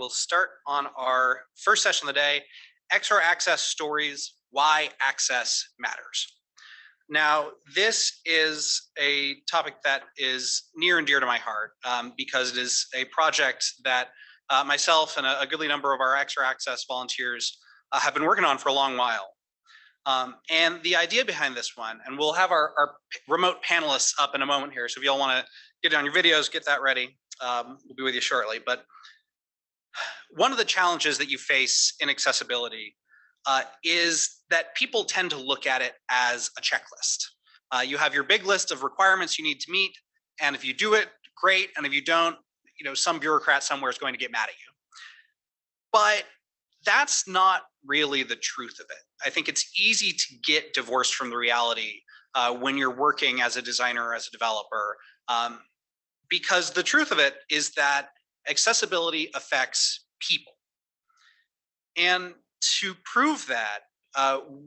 will start on our first session of the day, XR Access Stories, Why Access Matters. Now, this is a topic that is near and dear to my heart because it is a project that myself and a goodly number of our XR Access volunteers have been working on for a long while. And the idea behind this one, and we'll have our remote panelists up in a moment here, so if you all want to get on your videos, get that ready. We'll be with you shortly. But one of the challenges that you face in accessibility is that people tend to look at it as a checklist. You have your big list of requirements you need to meet, and if you do it, great, and if you don't, some bureaucrat somewhere is going to get mad at you. But that's not really the truth of it. I think it's easy to get divorced from the reality when you're working as a designer or as a developer, because the truth of it is that accessibility affects people. And to prove that,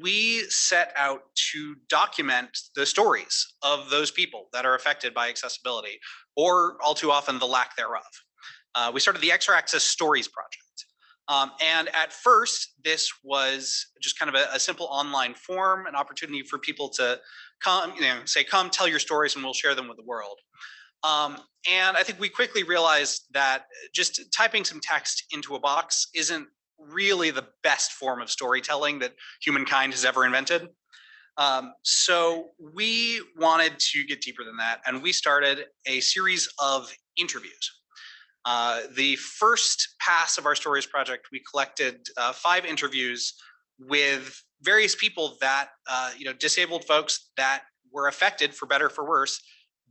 we set out to document the stories of those people that are affected by accessibility, or all too often the lack thereof. We started the XR Access Stories project. And at first, this was just kind of a simple online form, an opportunity for people to come, say, come tell your stories and we'll share them with the world. And I think we quickly realized that just typing some text into a box isn't really the best form of storytelling that humankind has ever invented. So we wanted to get deeper than that, and we started a series of interviews. The first pass of our stories project, we collected 5 interviews with various people that, disabled folks that were affected, for better or for worse,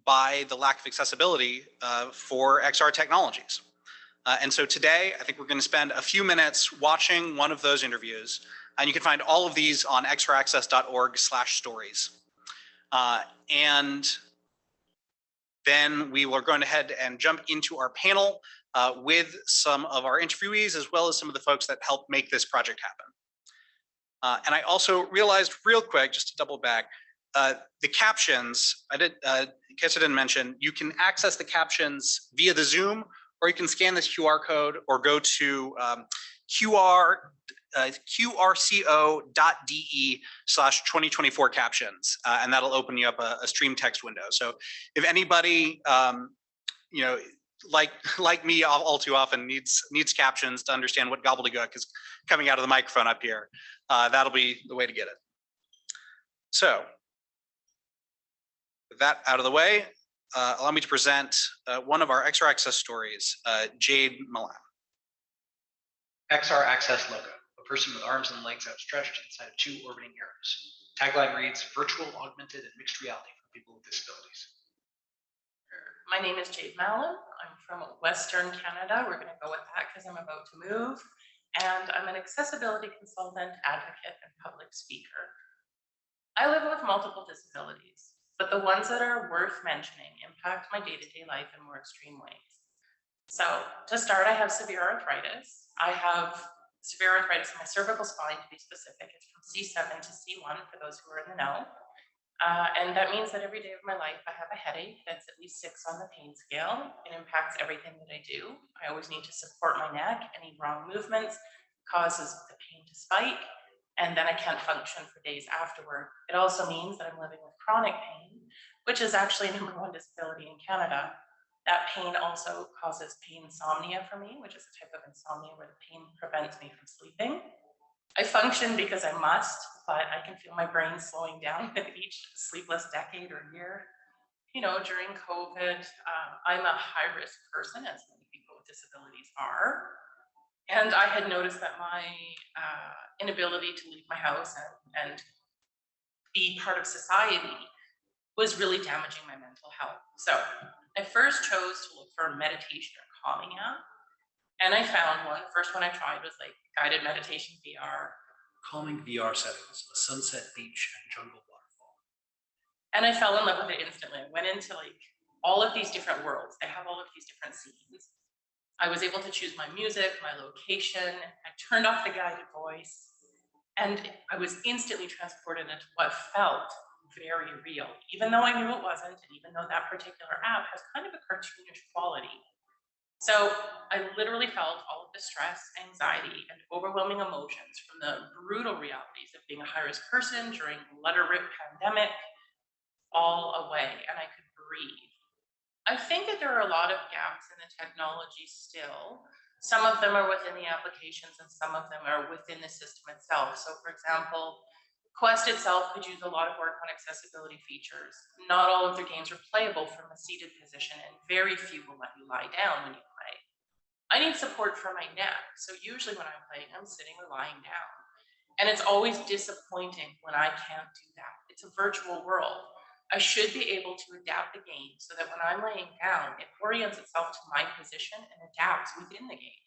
by the lack of accessibility for XR technologies. And so today, I think we're going to spend a few minutes watching one of those interviews, and you can find all of these on xraccess.org/stories. And then we are going ahead and jump into our panel with some of our interviewees, as well as some of the folks that helped make this project happen. And I also realized real quick, just to double back, the captions, in case I didn't mention, you can access the captions via the Zoom, or you can scan this QR code or go to qrco.de/2024 captions, and that'll open you up a stream text window. So if anybody, like me all too often needs captions to understand what gobbledygook is coming out of the microphone up here, that'll be the way to get it. So with that out of the way, allow me to present one of our XR Access stories, Jade Milan. XR Access logo, a person with arms and legs outstretched inside of 2 orbiting arrows. Tagline reads, virtual, augmented, and mixed reality for people with disabilities. My name is Jade Milan. I'm from Western Canada. We're going to go with that because I'm about to move. And I'm an accessibility consultant, advocate, and public speaker. I live with multiple disabilities, but the ones that are worth mentioning impact my day-to-day life in more extreme ways. So to start, I have severe arthritis. I have severe arthritis in my cervical spine, to be specific. It's from C7 to C1 for those who are in the know. And that means that every day of my life, I have a headache that's at least 6 on the pain scale. It impacts everything that I do. I always need to support my neck. Any wrong movements causes the pain to spike, and then I can't function for days afterward. It also means that I'm living with chronic pain, which is actually #1 disability in Canada. That pain also causes pain insomnia for me, which is a type of insomnia where the pain prevents me from sleeping. I function because I must, but I can feel my brain slowing down with each sleepless decade or year. During COVID, I'm a high-risk person, as many people with disabilities are. And I had noticed that my inability to leave my house and be part of society was really damaging my mental health. So I first chose to look for a meditation or calming app. And I found one. The first one I tried was like guided meditation VR. Calming VR settings, a sunset beach and jungle waterfall. And I fell in love with it instantly. I went into all of these different worlds. They have all of these different scenes. I was able to choose my music, my location. I turned off the guided voice. And I was instantly transported into what felt very real, even though I knew it wasn't, and even though that particular app has kind of a cartoonish quality. So I literally felt all of the stress, anxiety, and overwhelming emotions from the brutal realities of being a high-risk person during the letter-rip pandemic all away, and I could breathe. I think that there are a lot of gaps in the technology still. Some of them are within the applications and some of them are within the system itself. So for example, Quest itself could use a lot of work on accessibility features. Not all of their games are playable from a seated position and very few will let you lie down when you play. I need support for my neck. So usually when I'm playing, I'm sitting or lying down. And it's always disappointing when I can't do that. It's a virtual world. I should be able to adapt the game so that when I'm laying down, it orients itself to my position and adapts within the game.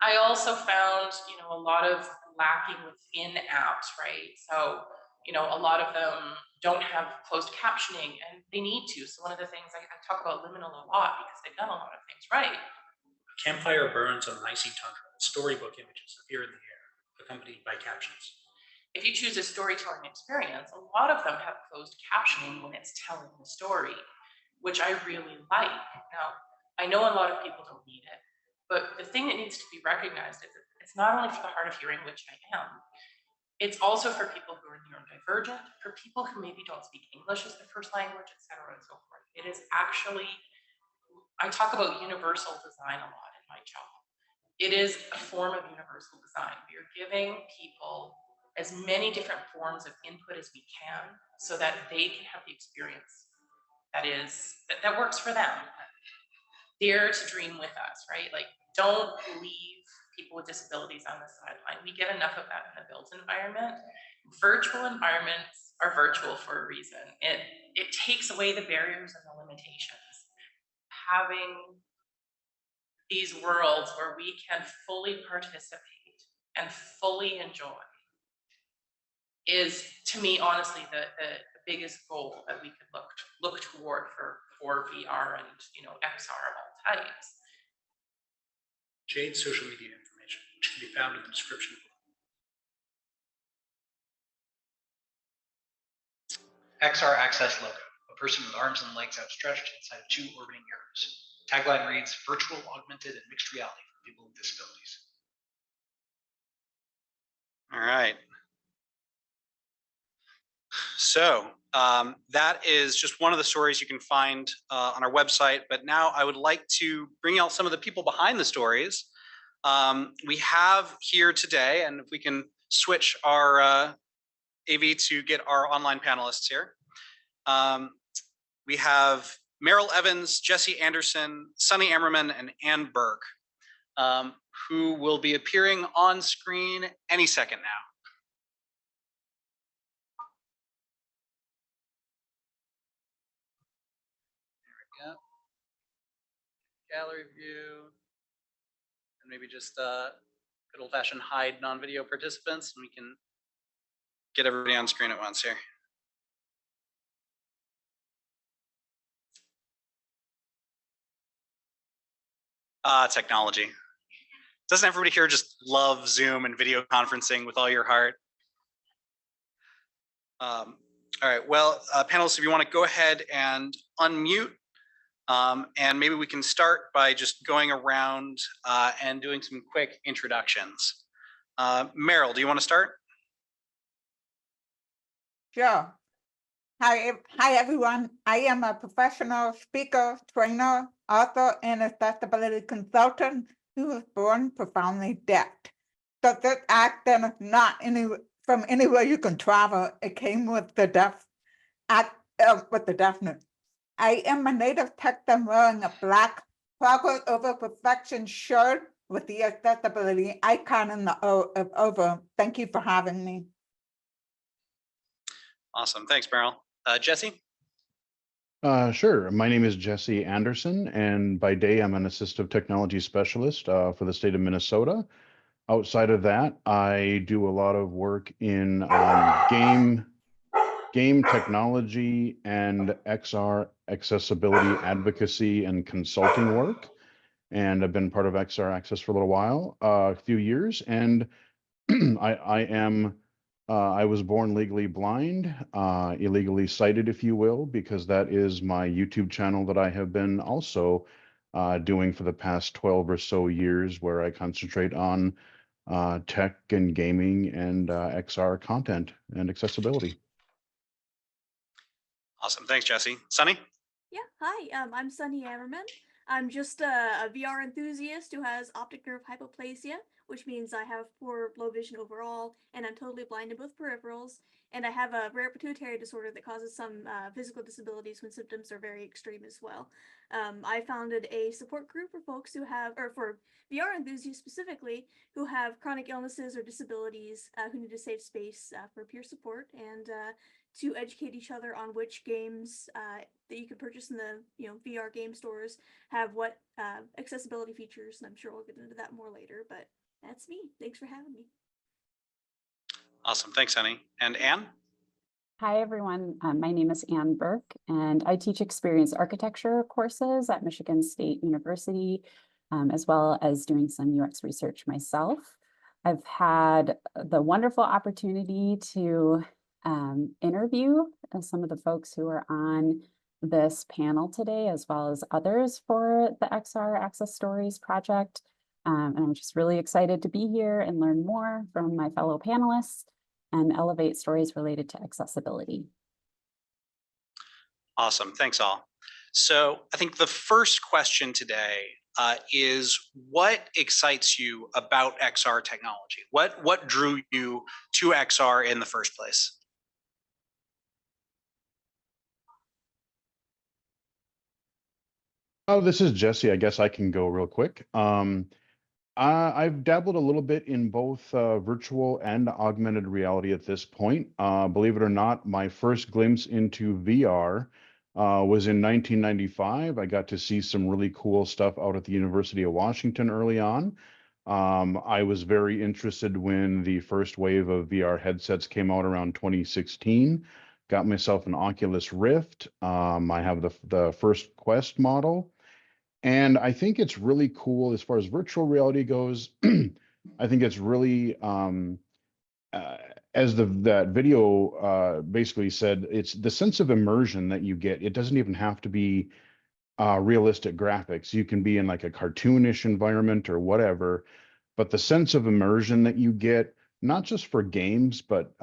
I also found, a lot of lacking within apps, right? So, a lot of them don't have closed captioning and they need to. So one of the things I talk about Liminal a lot because they've done a lot of things right. A campfire burns on an icy tundra. Storybook images appear in the air, accompanied by captions. If you choose a storytelling experience, a lot of them have closed captioning when it's telling the story, which I really like. Now, I know a lot of people don't need it, but the thing that needs to be recognized is that it's not only for the hard of hearing, which I am, it's also for people who are neurodivergent, for people who maybe don't speak English as their first language, et cetera, and so forth. It is actually, I talk about universal design a lot in my job. It is a form of universal design. We are giving people as many different forms of input as we can so that they can have the experience that works for them. Dare to dream with us, right? Like, don't leave people with disabilities on the sideline. We get enough of that in the built environment. Virtual environments are virtual for a reason. It takes away the barriers and the limitations. Having these worlds where we can fully participate and fully enjoy is, to me, honestly, the biggest goal that we could look toward for VR and XR of all types. Jade's social media information, which can be found in the description below. XR Access logo, a person with arms and legs outstretched inside of two orbiting arrows. Tagline reads, virtual, augmented, and mixed reality for people with disabilities. All right. So that is just one of the stories you can find on our website. But now I would like to bring out some of the people behind the stories. We have here today, and if we can switch our AV to get our online panelists here. We have Meryl Evans, Jesse Anderson, Sunny Ammerman, and Ann Burke, who will be appearing on screen any second now. Gallery view, and maybe just good old-fashioned hide non-video participants, and we can get everybody on screen at once here. Technology. Doesn't everybody here just love Zoom and video conferencing with all your heart? All right, well, panelists, if you want to go ahead and unmute, and maybe we can start by just going around and doing some quick introductions. Meryl, do you want to start? Sure. Hi, everyone. I am a professional speaker, trainer, author, and accessibility consultant who was born profoundly deaf. So this accent is not from anywhere you can travel. It came with the deafness. I am a native Texan wearing a black progress over perfection shirt with the accessibility icon in the over. Thank you for having me. Awesome. Thanks, Meryl. Jesse? Sure. My name is Jesse Anderson, and by day I'm an assistive technology specialist for the state of Minnesota. Outside of that, I do a lot of work in game technology and XR accessibility advocacy and consulting work. And I've been part of XR Access for a little while, a few years, and I was born legally blind, illegally sighted, if you will, because that is my YouTube channel that I have been also doing for the past 12 or so years, where I concentrate on tech and gaming and XR content and accessibility. Awesome. Thanks, Jesse. Sunny? Yeah, hi, I'm Sunny Ammerman. I'm just a VR enthusiast who has optic nerve hypoplasia, which means I have poor low vision overall, and I'm totally blind in both peripherals, and I have a rare pituitary disorder that causes some physical disabilities when symptoms are very extreme as well. I founded a support group for folks who have, or for VR enthusiasts specifically, who have chronic illnesses or disabilities who need a safe space for peer support and to educate each other on which games that you can purchase in the VR game stores have what accessibility features, and I'm sure we'll get into that more later, but that's me. Thanks for having me. Awesome. Thanks, Sunny. And Anne? Hi, everyone. My name is Anne Burke, and I teach experience architecture courses at Michigan State University, as well as doing some UX research myself. I've had the wonderful opportunity to interview some of the folks who are on this panel today, as well as others for the XR Access Stories project. And I'm just really excited to be here and learn more from my fellow panelists and elevate stories related to accessibility. Awesome. Thanks all. So I think the first question today is what excites you about XR technology? What drew you to XR in the first place? Oh, this is Jesse. I guess I can go real quick. I've dabbled a little bit in both virtual and augmented reality at this point. Believe it or not, my first glimpse into VR was in 1995. I got to see some really cool stuff out at the University of Washington early on. I was very interested when the first wave of VR headsets came out around 2016. Got myself an Oculus Rift. I have the first Quest model. And I think it's really cool as far as virtual reality goes. I think it's really, as that video basically said, it's the sense of immersion that you get. It doesn't even have to be realistic graphics. You can be in like a cartoonish environment or whatever, but the sense of immersion that you get, not just for games, but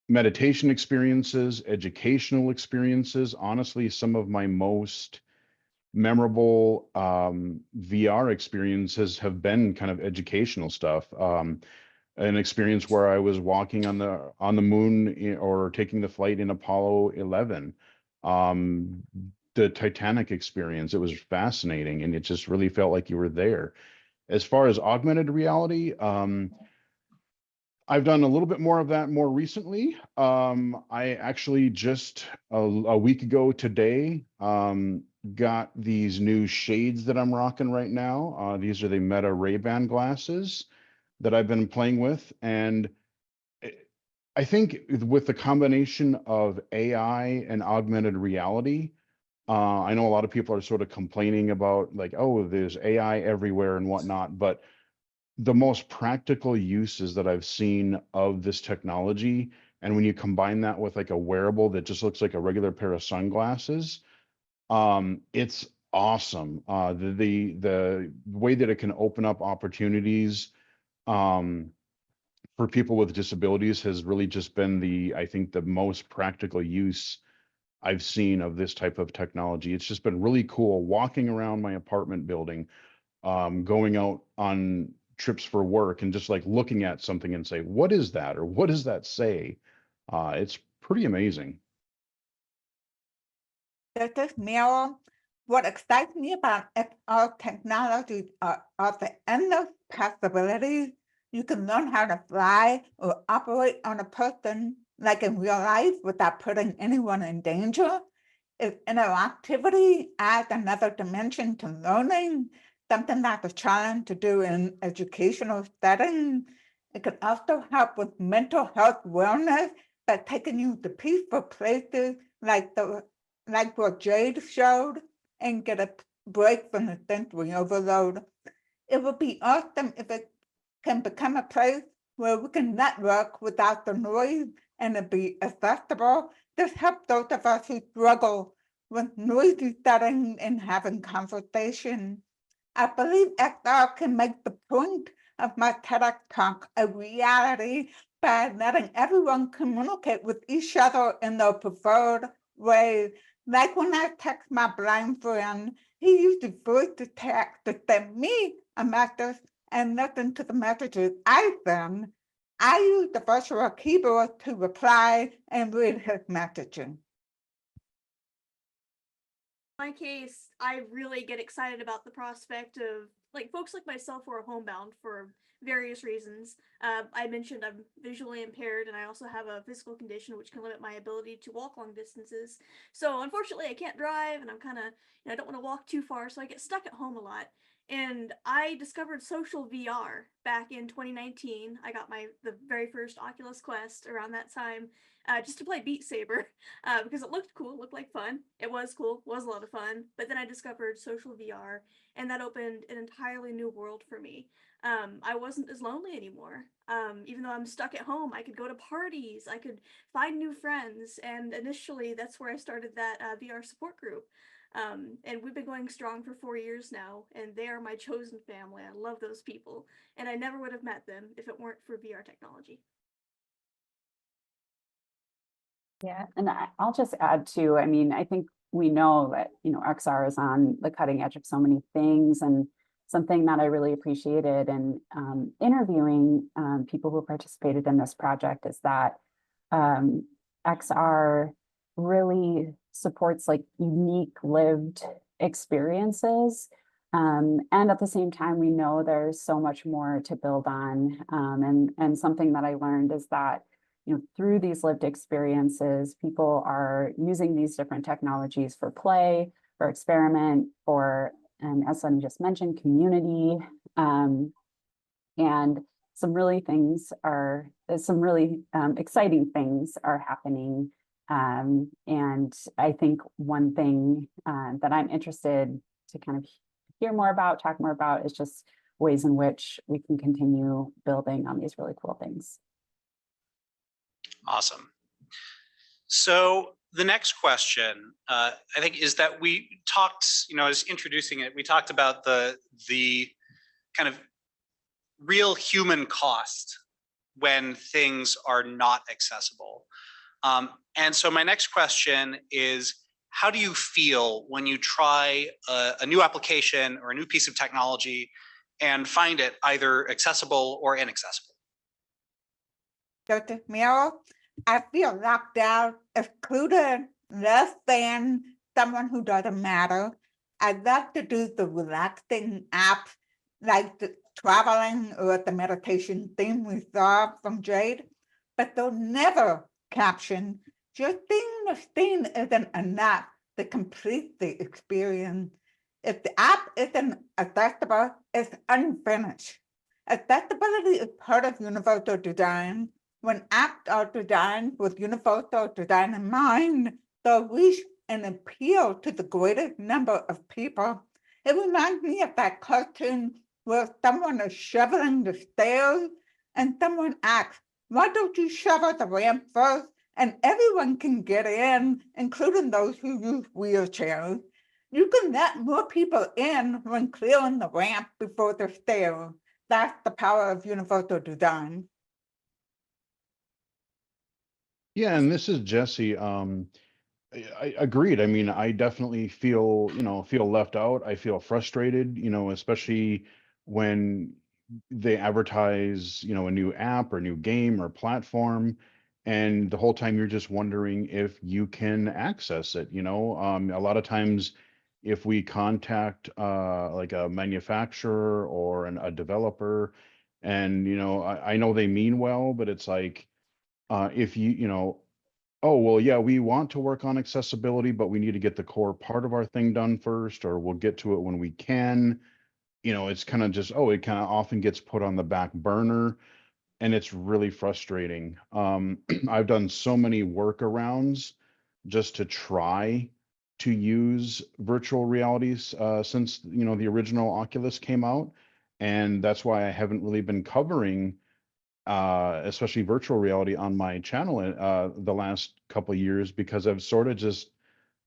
meditation experiences, educational experiences. Honestly, some of my most memorable VR experiences have been kind of educational stuff. An experience where I was walking on the moon or taking the flight in Apollo 11. The Titanic experience, it was fascinating, and it just really felt like you were there. As far as augmented reality, I've done a little bit more of that more recently. I actually just a week ago today got these new shades that I'm rocking right now. These are the Meta Ray-Ban glasses that I've been playing with. And I think with the combination of AI and augmented reality, I know a lot of people are sort of complaining about like, oh, there's AI everywhere and whatnot, but the most practical uses that I've seen of this technology, and when you combine that with like a wearable that just looks like a regular pair of sunglasses, it's awesome. The way that it can open up opportunities for people with disabilities has really just been I think the most practical use I've seen of this type of technology. It's just been really cool walking around my apartment building, going out on trips for work and just like looking at something and say, what is that? Or what does that say? It's pretty amazing. This is Meryl. What excites me about our technology are the endless possibilities. You can learn how to fly or operate on a person like in real life without putting anyone in danger. If interactivity adds another dimension to learning, something that's a challenge to do in educational settings. It can also help with mental health wellness by taking you to peaceful places like what Jade showed and get a break from the sensory overload. It would be awesome if it can become a place where we can network without the noise and it be accessible. This helps those of us who struggle with noisy setting and having conversation. I believe XR can make the point of my TEDx talk a reality by letting everyone communicate with each other in their preferred way. Like when I text my blind friend, he uses voice to text to send me a message and listen to the messages I send. I use the virtual keyboard to reply and read his messaging. In my case, I really get excited about the prospect of like folks like myself who are homebound for various reasons. I mentioned I'm visually impaired and I also have a physical condition which can limit my ability to walk long distances. So unfortunately I can't drive and I'm kind of, I don't want to walk too far, so I get stuck at home a lot. And I discovered social VR back in 2019. I got the very first Oculus Quest around that time, just to play Beat Saber, because it looked cool, looked like fun. It was cool, was a lot of fun. But then I discovered social VR, and that opened an entirely new world for me. I wasn't as lonely anymore. Even though I'm stuck at home, I could go to parties, I could find new friends, and initially that's where I started that VR support group. And we've been going strong for 4 years now, and they are my chosen family. I love those people, and I never would have met them if it weren't for VR technology. Yeah, and I'll just add too, I mean, I think we know that, XR is on the cutting edge of so many things, and something that I really appreciated in interviewing people who participated in this project is that XR really supports like unique lived experiences. And at the same time, we know there's so much more to build on. And something that I learned is that, through these lived experiences, people are using these different technologies for play, for experiment, for, as Sunny just mentioned, community. And some really exciting things are happening. And I think one thing that I'm interested to kind of hear more about, talk more about, is just ways in which we can continue building on these really cool things. Awesome. So the next question, I think, is that we talked, as introducing it, we talked about the kind of real human cost when things are not accessible. And so my next question is, how do you feel when you try a new application or a new piece of technology and find it either accessible or inaccessible? Dr. Meryl, I feel locked out, excluded, less than someone who doesn't matter. I'd love to do the relaxing apps like the traveling or the meditation theme we saw from Jade, but they'll never caption. Just seeing the scene isn't enough to complete the experience. If the app isn't accessible, it's unfinished. Accessibility is part of universal design. When apps are designed with universal design in mind, they'll reach and appeal to the greatest number of people. It reminds me of that cartoon where someone is shoveling the stairs and someone asks, why don't you shovel the ramp first? And everyone can get in, including those who use wheelchairs. You can let more people in when clearing the ramp before the stairs. That's the power of universal design. Yeah, and this is Jesse. I agreed. I mean, I definitely feel left out. I feel frustrated, especially when they advertise, a new app or new game or platform, and the whole time you're just wondering if you can access it. A lot of times, if we contact like a manufacturer or a developer, and I know they mean well, but it's like if oh, well, yeah, we want to work on accessibility, but we need to get the core part of our thing done first, or we'll get to it when we can. It's kind of just, it kind of often gets put on the back burner, and it's really frustrating. I've done so many workarounds just to try to use virtual realities since, the original Oculus came out. And that's why I haven't really been covering especially virtual reality on my channel the last couple of years, because I've sort of just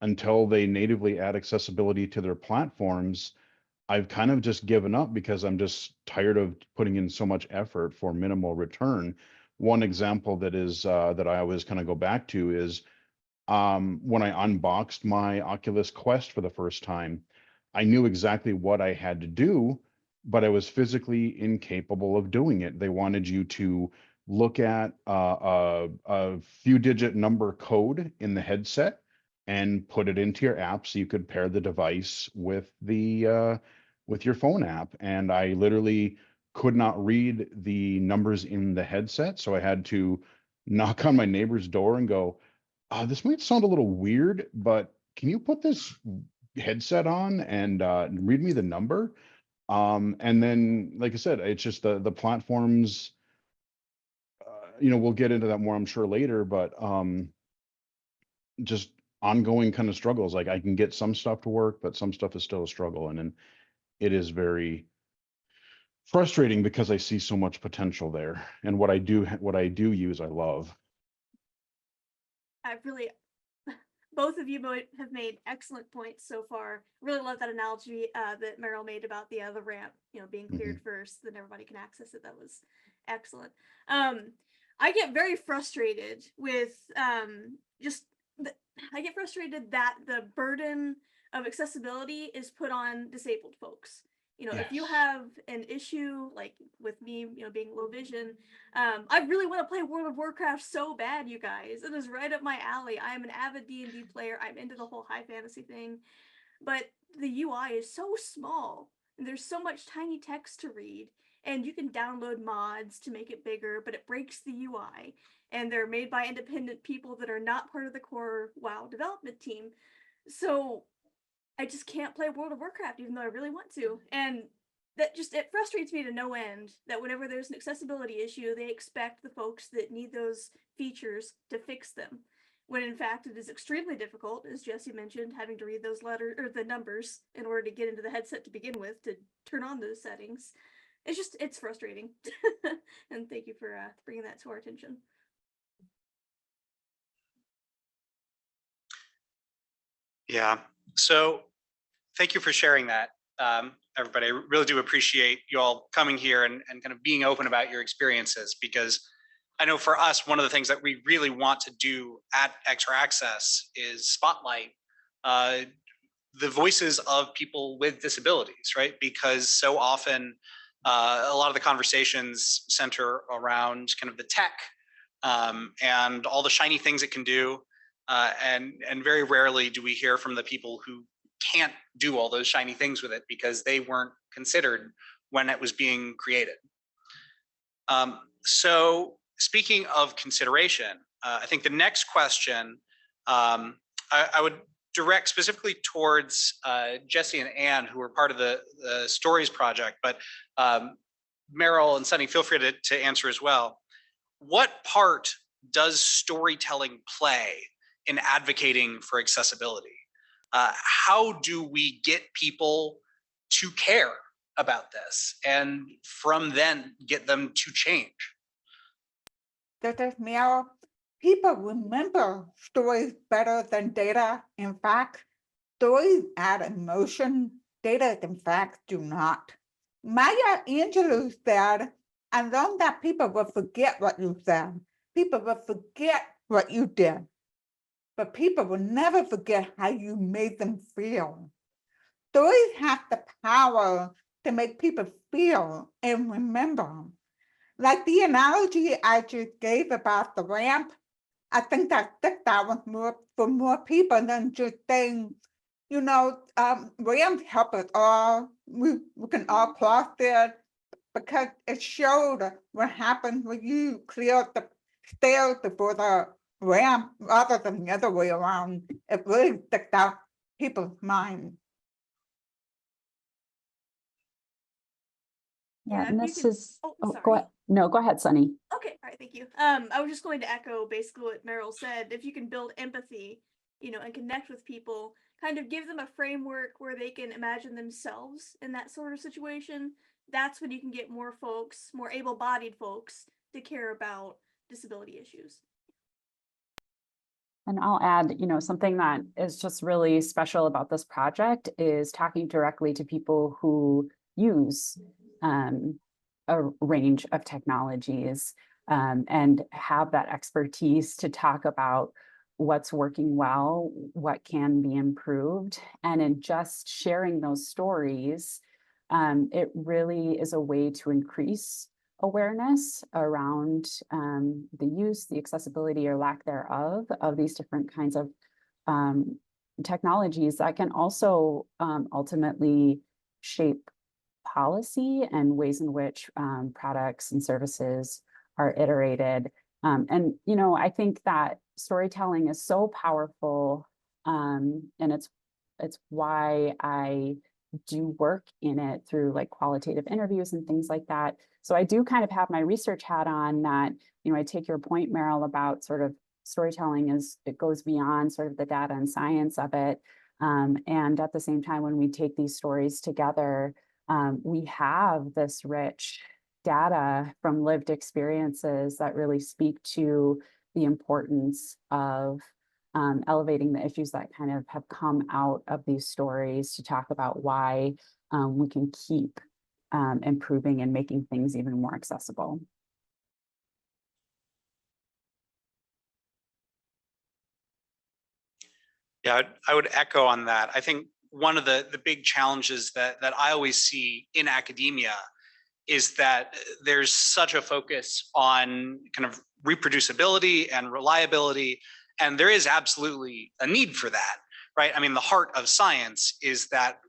until they natively add accessibility to their platforms, I've kind of just given up because I'm just tired of putting in so much effort for minimal return. One example that is that I always kind of go back to is when I unboxed my Oculus Quest for the first time. I knew exactly what I had to do, but I was physically incapable of doing it. They wanted you to look at a few digit number code in the headset and put it into your app so you could pair the device with your phone app. And I literally could not read the numbers in the headset, so I had to knock on my neighbor's door and go, this might sound a little weird, but can you put this headset on and read me the number? And then, like I said, it's just the platforms. We'll get into that more, I'm sure, later, but just ongoing kind of struggles. Like I can get some stuff to work, but some stuff is still a struggle, and then it is very frustrating because I see so much potential there, and what I do use, I love. I really, both of you have made excellent points so far. Really love that analogy that Meryl made about the ramp, being cleared first, then everybody can access it. That was excellent. I get very frustrated with I get frustrated that the burden of accessibility is put on disabled folks. If you have an issue like with me, being low vision, I really want to play World of Warcraft so bad, you guys. It is right up my alley. I am an avid D&D player. I'm into the whole high fantasy thing, but the UI is so small and there's so much tiny text to read, and you can download mods to make it bigger, but it breaks the UI, and they're made by independent people that are not part of the core WoW development team. So I just can't play World of Warcraft even though I really want to. And it frustrates me to no end that whenever there's an accessibility issue, they expect the folks that need those features to fix them. When in fact it is extremely difficult, as Jesse mentioned, having to read those letters or the numbers in order to get into the headset to begin with to turn on those settings. It's frustrating. And thank you for bringing that to our attention. Yeah, so thank you for sharing that, everybody. I really do appreciate you all coming here and kind of being open about your experiences, because I know for us, one of the things that we really want to do at XR Access is spotlight the voices of people with disabilities, right? Because so often a lot of the conversations center around kind of the tech and all the shiny things it can do. And very rarely do we hear from the people who can't do all those shiny things with it because they weren't considered when it was being created. So speaking of consideration, I think the next question I would direct specifically towards Jesse and Anne, who were part of the Stories project, but Meryl and Sunny, feel free to answer as well. What part does storytelling play in advocating for accessibility? How do we get people to care about this and from then get them to change? Meryl, people remember stories better than data. In fact, stories add emotion. Data, in fact, do not. Maya Angelou said, I learned that people will forget what you said. People will forget what you did. But people will never forget how you made them feel. Stories have the power to make people feel and remember. Like the analogy I just gave about the ramp, I think that sticks out with for more people than just saying, ramps help us all. We can all cross there, because it showed what happens when you clear the stairs before the ramp rather than the other way around. It really sticks out people's minds. Yeah, Yeah, and you this can- is, oh, go sorry. ahead. No, go ahead, Sunny. Okay, all right, thank you. I was just going to echo basically what Meryl said. If you can build empathy, and connect with people, kind of give them a framework where they can imagine themselves in that sort of situation, that's when you can get more folks, more able-bodied folks, to care about disability issues. And I'll add, something that is just really special about this project is talking directly to people who use a range of technologies and have that expertise to talk about what's working well, what can be improved. And in just sharing those stories, it really is a way to increase awareness around the use, the accessibility or lack thereof of these different kinds of technologies that can also ultimately shape policy and ways in which products and services are iterated. And, I think that storytelling is so powerful, and it's why I do work in it through like qualitative interviews and things like that. So I do kind of have my research hat on that, I take your point, Meryl, about sort of storytelling it goes beyond sort of the data and science of it. And at the same time, when we take these stories together, we have this rich data from lived experiences that really speak to the importance of elevating the issues that kind of have come out of these stories to talk about why we can keep improving and making things even more accessible. Yeah, I would echo on that. I think one of the big challenges that I always see in academia is that there's such a focus on kind of reproducibility and reliability, and there is absolutely a need for that, right? I mean, the heart of science is that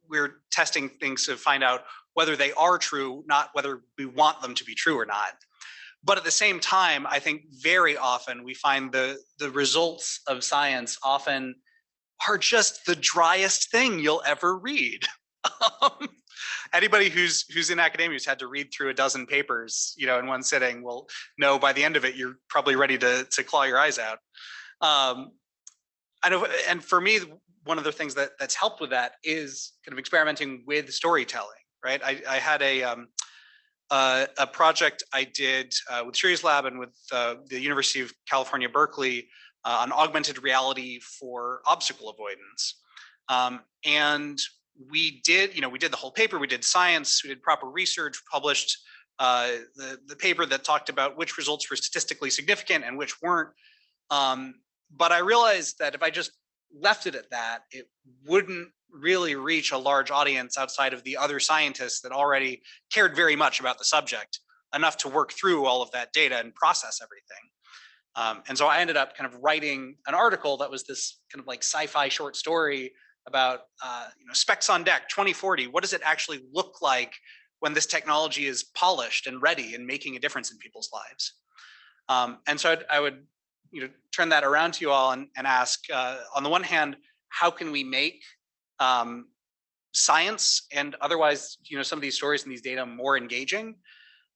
we're testing things to find out whether they are true, not whether we want them to be true or not. But at the same time, I think very often we find the results of science often are just the driest thing you'll ever read. Anybody who's in academia who's had to read through a dozen papers, in one sitting will know by the end of it, you're probably ready to claw your eyes out. I know, and for me, one of the things that's helped with that is kind of experimenting with storytelling, right? I had a project I did with Shiri's lab and with the University of California, Berkeley, on augmented reality for obstacle avoidance. And we did the whole paper, we did science, we did proper research, published the paper that talked about which results were statistically significant and which weren't. But I realized that if I just left it at that, it wouldn't really reach a large audience outside of the other scientists that already cared very much about the subject enough to work through all of that data and process everything. And so I ended up kind of writing an article that was this kind of like sci-fi short story about specs on deck 2040. What does it actually look like when this technology is polished and ready and making a difference in people's lives? And so I would turn that around to you all and ask, on the one hand, how can we make science and otherwise, some of these stories and these data more engaging,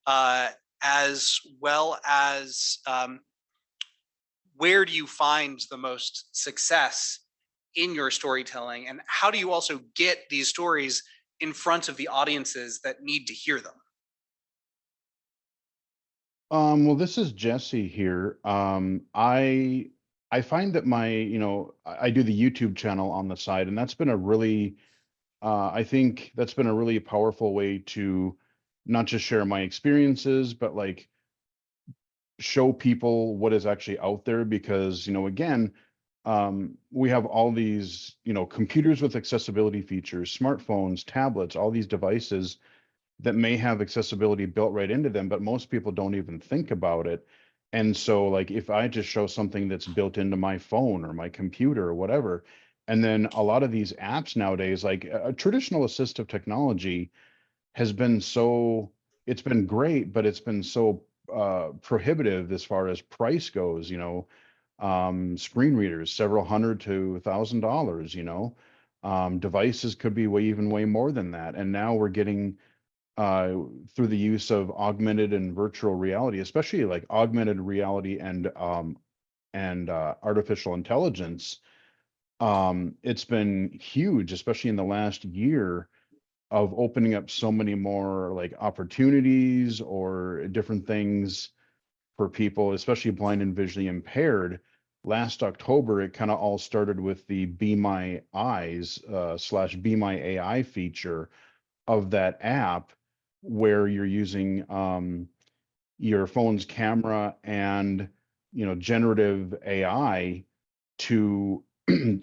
as well as where do you find the most success in your storytelling, and how do you also get these stories in front of the audiences that need to hear them? Well, this is Jesse here. I find that I do the YouTube channel on the side, and that's been a really, I think that's been a really powerful way to not just share my experiences, but like show people what is actually out there. Because, again, we have all these, computers with accessibility features, smartphones, tablets, all these devices that may have accessibility built right into them, but most people don't even think about it. And so like, if I just show something that's built into my phone or my computer or whatever, and then a lot of these apps nowadays, like a traditional assistive technology has been it's been great, but it's been so prohibitive as far as price goes, screen readers, several hundred to $1,000, devices could be way more than that. And now we're getting through the use of augmented and virtual reality, especially like augmented reality and artificial intelligence. It's been huge, especially in the last year, of opening up so many more like opportunities or different things for people, especially blind and visually impaired, last October, it kind of all started with the Be My Eyes / Be My AI feature of that app, where you're using your phone's camera and generative AI to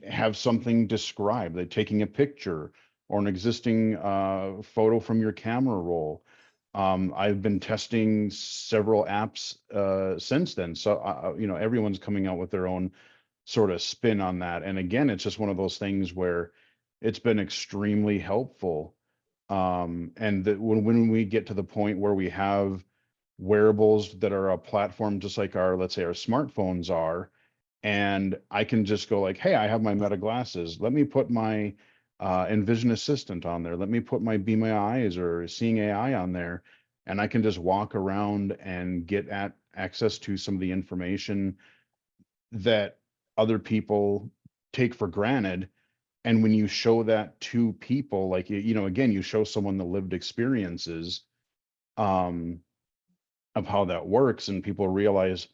have something described, like taking a picture or an existing photo from your camera roll. I've been testing several apps since then. So, everyone's coming out with their own sort of spin on that. And again, it's just one of those things where it's been extremely helpful. And that when we get to the point where we have wearables that are a platform, just like let's say our smartphones are, and I can just go like, hey, I have my Meta glasses. Let me put my Envision Assistant on there. Let me put my Be My Eyes or Seeing AI on there. And I can just walk around and get access to some of the information that other people take for granted. And when you show that to people, like, again, you show someone the lived experiences of how that works, and people realize,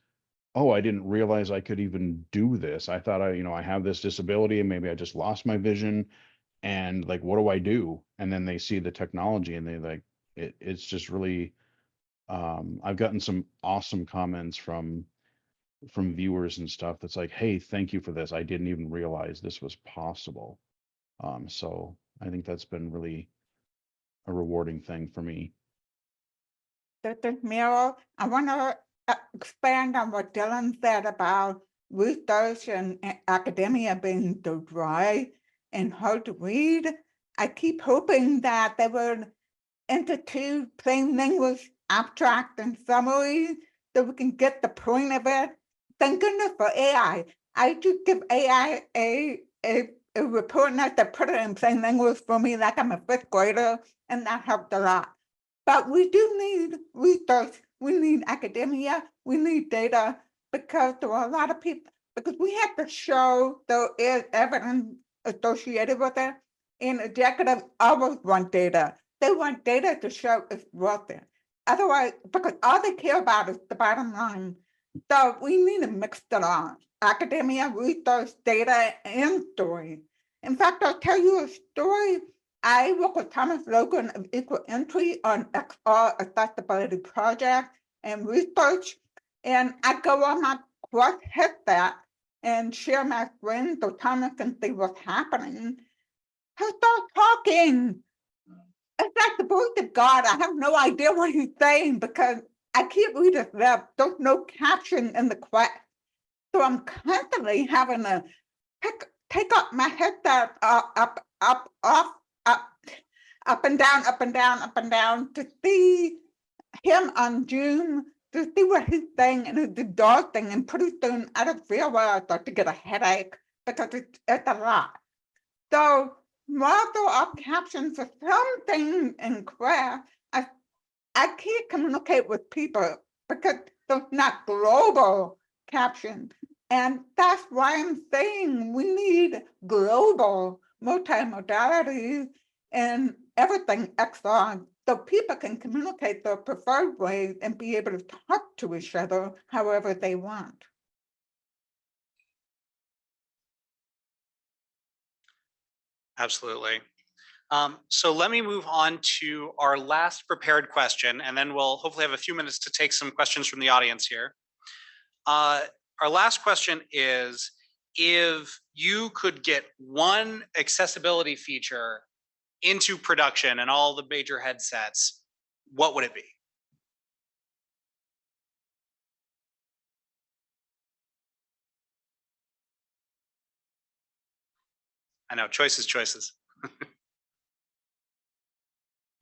oh, I didn't realize I could even do this. I thought I have this disability and maybe I just lost my vision, and like, what do I do? And then they see the technology and they like, it's just really, I've gotten some awesome comments from viewers and stuff that's like, hey, thank you for this. I didn't even realize this was possible. So I think that's been really a rewarding thing for me. Dr. Meryl, I want to expand on what Dylan said about research and academia being so dry and hard to read. I keep hoping that they would institute plain English abstract and summary so we can get the point of it. Thank goodness for AI. I just give AI a report note that put it in plain English for me like I'm a fifth grader, and that helped a lot. But we do need research, we need academia, we need data, because there are a lot of people, because we have to show there is evidence associated with it, and executives always want data. They want data to show it's worth it. Otherwise, because all they care about is the bottom line. So we need to mix it on. Academia, research, data, and story. In fact, I'll tell you a story. I work with Thomas Logan of Equal Entry on XR accessibility project and research. And I go on my cross headset and share my screen so Thomas can see what's happening. I start talking. It's like the voice of God. I have no idea what he's saying because I can't read his lips. There's no caption in the quest. So I'm constantly having to take up my headset up and down, up and down, up and down to see him on Zoom, to see what he's saying, and it's exhausting. And pretty soon I don't feel well. I start to get a headache because it's a lot. So marvel up captions for something in class. I can't communicate with people because there's not global captions. And that's why I'm saying we need global multimodalities and everything XR so people can communicate their preferred ways and be able to talk to each other however they want. Absolutely. So let me move on to our last prepared question, and then we'll hopefully have a few minutes to take some questions from the audience here. Our last question is, if you could get one accessibility feature into production and all the major headsets, what would it be? I know, choices.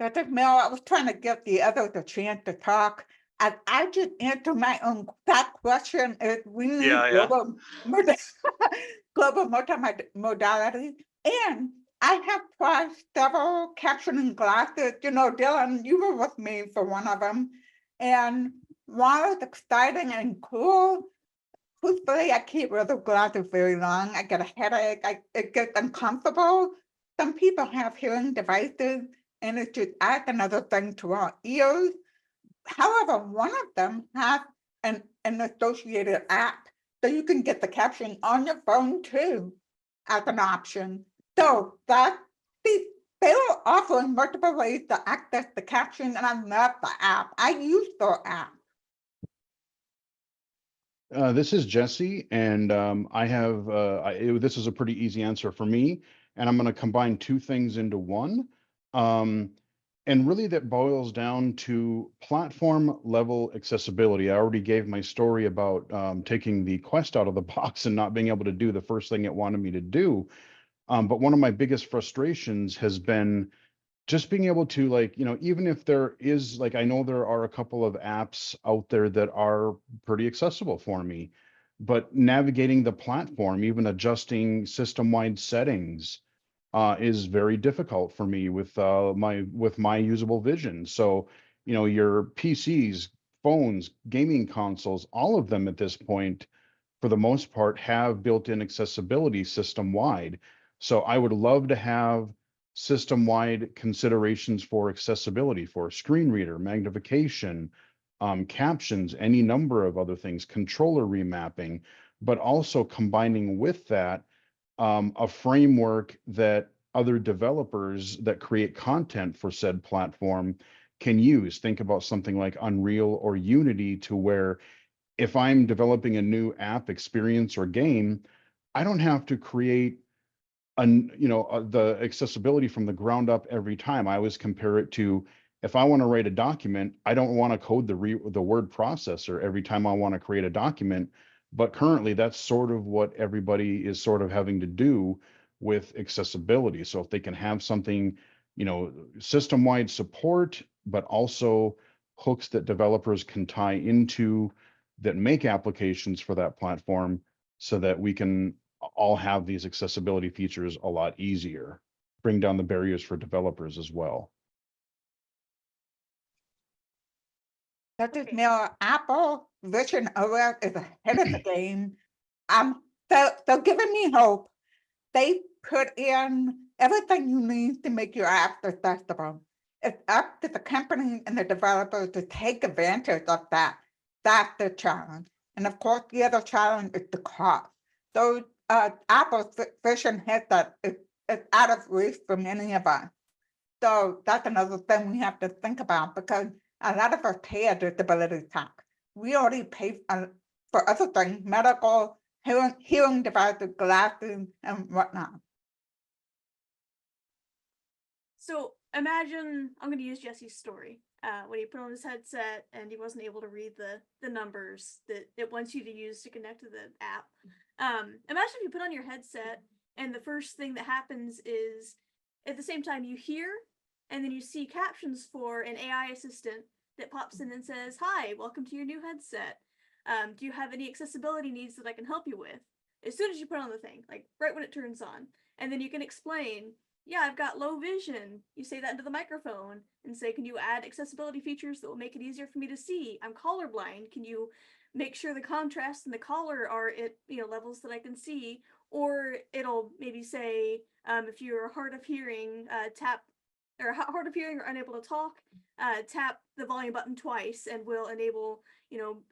Dr. Mel, I was trying to give the others a chance to talk. And I just answer my own. That question is we need global multimodality. And I have tried several captioning glasses. You know, Dylan, you were with me for one of them. And while it's exciting and cool, truthfully, I can't wear the glasses very long. I get a headache. It gets uncomfortable. Some people have hearing devices, and it just adds another thing to our ears. However, one of them has an associated app So you can get the caption on your phone too, as an option. So that they're offering multiple ways to access the caption, and I love the app. I use the app. This is Jesse, and I have this is a pretty easy answer for me, and I'm going to combine two things into one. And really that boils down to platform level accessibility. I already gave my story about taking the Quest out of the box and not being able to do the first thing it wanted me to do. But one of my biggest frustrations has been just being able to, like, even if there is, like, I know there are a couple of apps out there that are pretty accessible for me, but navigating the platform, even adjusting system-wide settings, is very difficult for me with my usable vision. So, your PCs, phones, gaming consoles, all of them at this point, for the most part, have built-in accessibility system-wide. So I would love to have system-wide considerations for accessibility, for screen reader, magnification, captions, any number of other things, controller remapping, but also combining with that a framework that other developers that create content for said platform can use. Think about something like Unreal or Unity, to where if I'm developing a new app, experience, or game, I don't have to create the accessibility from the ground up every time. I always compare it to, if I want to write a document, I don't want to code the word processor every time I want to create a document. But currently, that's sort of what everybody is sort of having to do with accessibility. So if they can have something, system-wide support, but also hooks that developers can tie into that make applications for that platform, so that we can all have these accessibility features a lot easier, bring down the barriers for developers as well. That is Okay. now Apple Vision OS is ahead of the game. They're giving me hope. They put in everything you need to make your app accessible. It's up to the company and the developer to take advantage of that. That's the challenge. And of course, the other challenge is the cost. So Apple's Vision headset is out of reach for many of us. So that's another thing we have to think about, because a lot of us pay a disability tax. We already pay for other things, medical, hearing devices, glasses, and whatnot. So imagine, I'm going to use Jesse's story. When he put on his headset and he wasn't able to read the numbers that it wants you to use to connect to the app. Imagine if you put on your headset and the first thing that happens is, at the same time you hear and then you see captions for an AI assistant that pops in and says, "Hi, welcome to your new headset. Do you have any accessibility needs that I can help you with?" As soon as you put on the thing, like right when it turns on, and then you can explain, "Yeah, I've got low vision." You say that into the microphone and say, "Can you add accessibility features that will make it easier for me to see? I'm colorblind. Can you make sure the contrast and the color are at levels that I can see?" Or it'll maybe say, if you're hard of hearing, hard of hearing or unable to talk, tap the volume button twice and will enable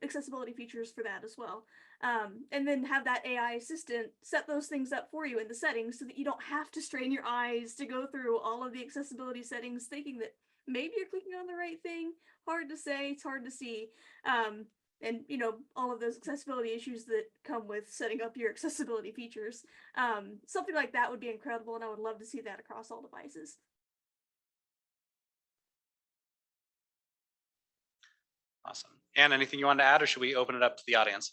accessibility features for that as well. And then have that AI assistant set those things up for you in the settings, so that you don't have to strain your eyes to go through all of the accessibility settings thinking that maybe you're clicking on the right thing. Hard to say, it's hard to see. And all of those accessibility issues that come with setting up your accessibility features. Something like that would be incredible, and I would love to see that across all devices. Awesome. Anne, anything you want to add, or should we open it up to the audience?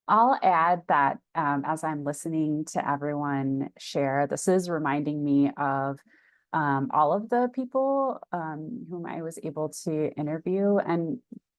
I'll add that as I'm listening to everyone share, this is reminding me of all of the people whom I was able to interview. And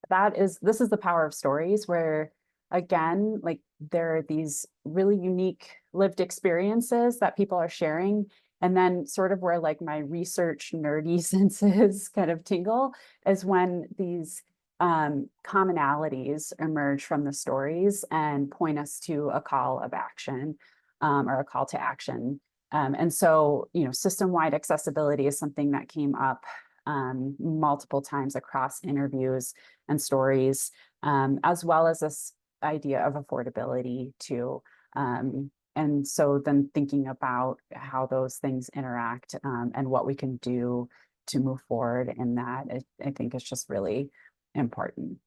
this is the power of stories, where, again, like, there are these really unique lived experiences that people are sharing. And then sort of where, like, my research nerdy senses kind of tingle is when these commonalities emerge from the stories and point us to a call of action, or a call to action. And so, system-wide accessibility is something that came up multiple times across interviews and stories, as well as this idea of affordability too. And so then thinking about how those things interact and what we can do to move forward in that, I think is just really important.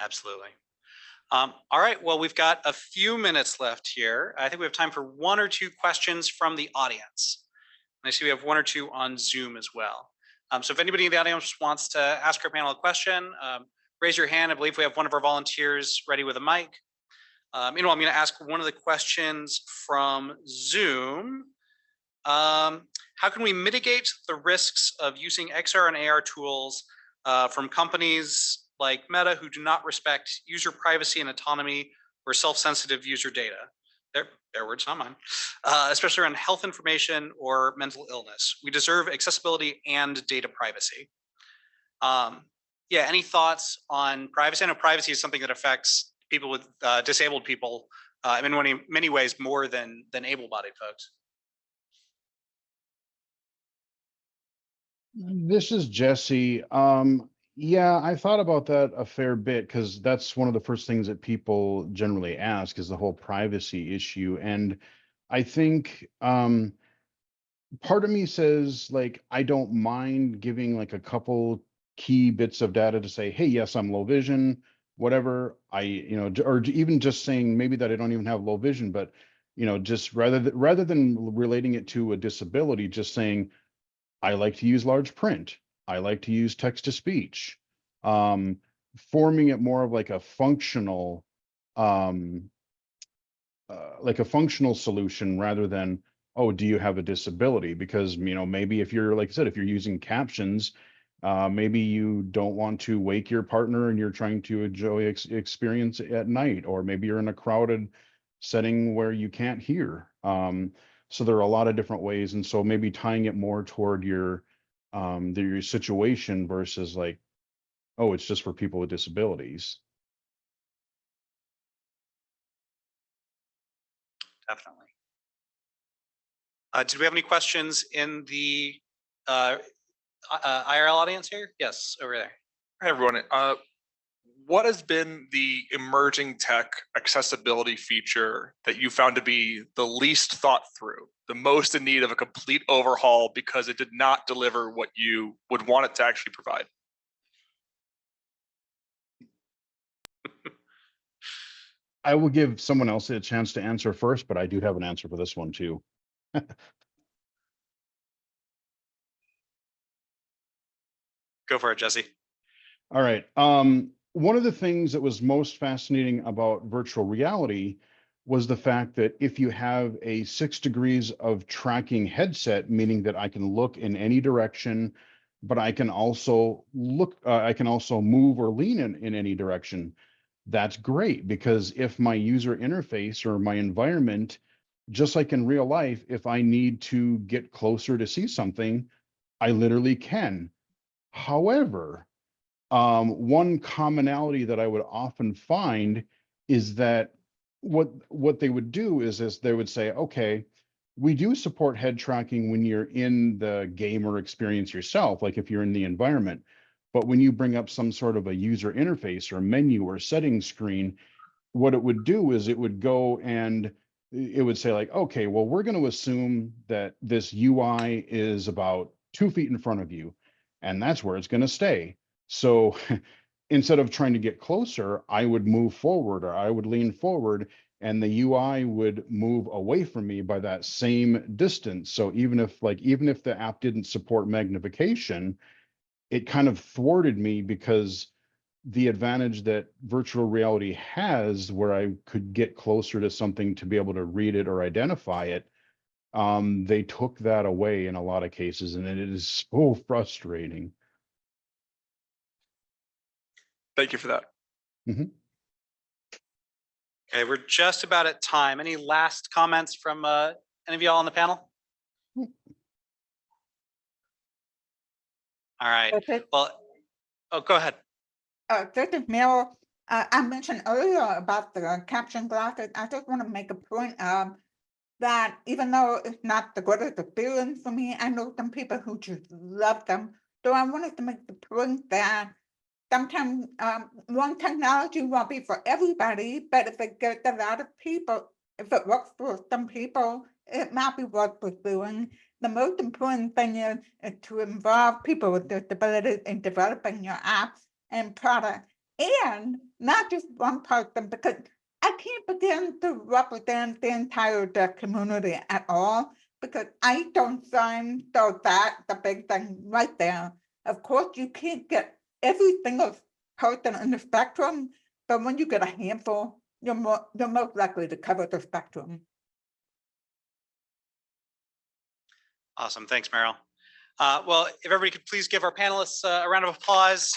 Absolutely. All right, well, we've got a few minutes left here. I think we have time for one or two questions from the audience. And I see we have one or two on Zoom as well. So if anybody in the audience wants to ask our panel a question, raise your hand. I believe we have one of our volunteers ready with a mic. Meanwhile, I'm going to ask one of the questions from Zoom. How can we mitigate the risks of using XR and AR tools from companies like Meta who do not respect user privacy and autonomy or self-sensitive user data? Their words, not mine. Especially around health information or mental illness. We deserve accessibility and data privacy. Yeah, any thoughts on privacy? I know privacy is something that affects people with disabled people in many ways more than able-bodied folks. This is Jesse. Yeah, I thought about that a fair bit because that's one of the first things that people generally ask is the whole privacy issue. And I think part of me says, like, I don't mind giving like a couple key bits of data to say, hey, yes, I'm low vision, whatever. Or even just saying maybe that I don't even have low vision, but just rather than relating it to a disability, just saying, I like to use large print. I like to use text to speech, forming it more of like a functional, solution rather than, oh, do you have a disability? Because, maybe if you're, like I said, if you're using captions, maybe you don't want to wake your partner and you're trying to enjoy experience at night, or maybe you're in a crowded setting where you can't hear. So there are a lot of different ways. And so maybe tying it more toward your situation versus like, oh, it's just for people with disabilities. Definitely. Did we have any questions in the IRL audience here? Yes, over there. Hi, everyone. What has been the emerging tech accessibility feature that you found to be the least thought through, the most in need of a complete overhaul because it did not deliver what you would want it to actually provide? I will give someone else a chance to answer first, but I do have an answer for this one too. Go for it, Jesse. All right. One of the things that was most fascinating about virtual reality was the fact that if you have a 6 degrees of tracking headset, meaning that I can look in any direction, but I can also move or lean in any direction. That's great, because if my user interface or my environment, just like in real life, if I need to get closer to see something, I literally can. However, one commonality that I would often find is that what they would do is they would say, okay, we do support head tracking when you're in the game or experience yourself, like if you're in the environment. But when you bring up some sort of a user interface or menu or settings screen, what it would do is it would go and it would say like, okay, well, we're going to assume that this UI is about 2 feet in front of you, and that's where it's going to stay. So instead of trying to get closer, I would move forward or I would lean forward, and the UI would move away from me by that same distance. So even if the app didn't support magnification, it kind of thwarted me, because the advantage that virtual reality has, where I could get closer to something to be able to read it or identify it, they took that away in a lot of cases, and it is so frustrating. Thank you for that. Mm-hmm. Okay, we're just about at time. Any last comments from any of y'all on the panel? All right. Okay. Well, oh, go ahead. This is Meryl. I mentioned earlier about the caption glasses. I just want to make a point that even though it's not the greatest experience for me, I know some people who just love them. So I wanted to make the point that sometimes one technology won't be for everybody, but if it gets a lot of people, if it works for some people, it might be worth pursuing. The most important thing is to involve people with disabilities in developing your apps and products, and not just one person, because I can't begin to represent the entire deaf community at all, because I don't sign, so that's the big thing right there. Of course, you can't get every single person in the spectrum, but when you get a handful, you're most likely to cover the spectrum. Awesome. Thanks, Meryl. Well, if everybody could please give our panelists a round of applause.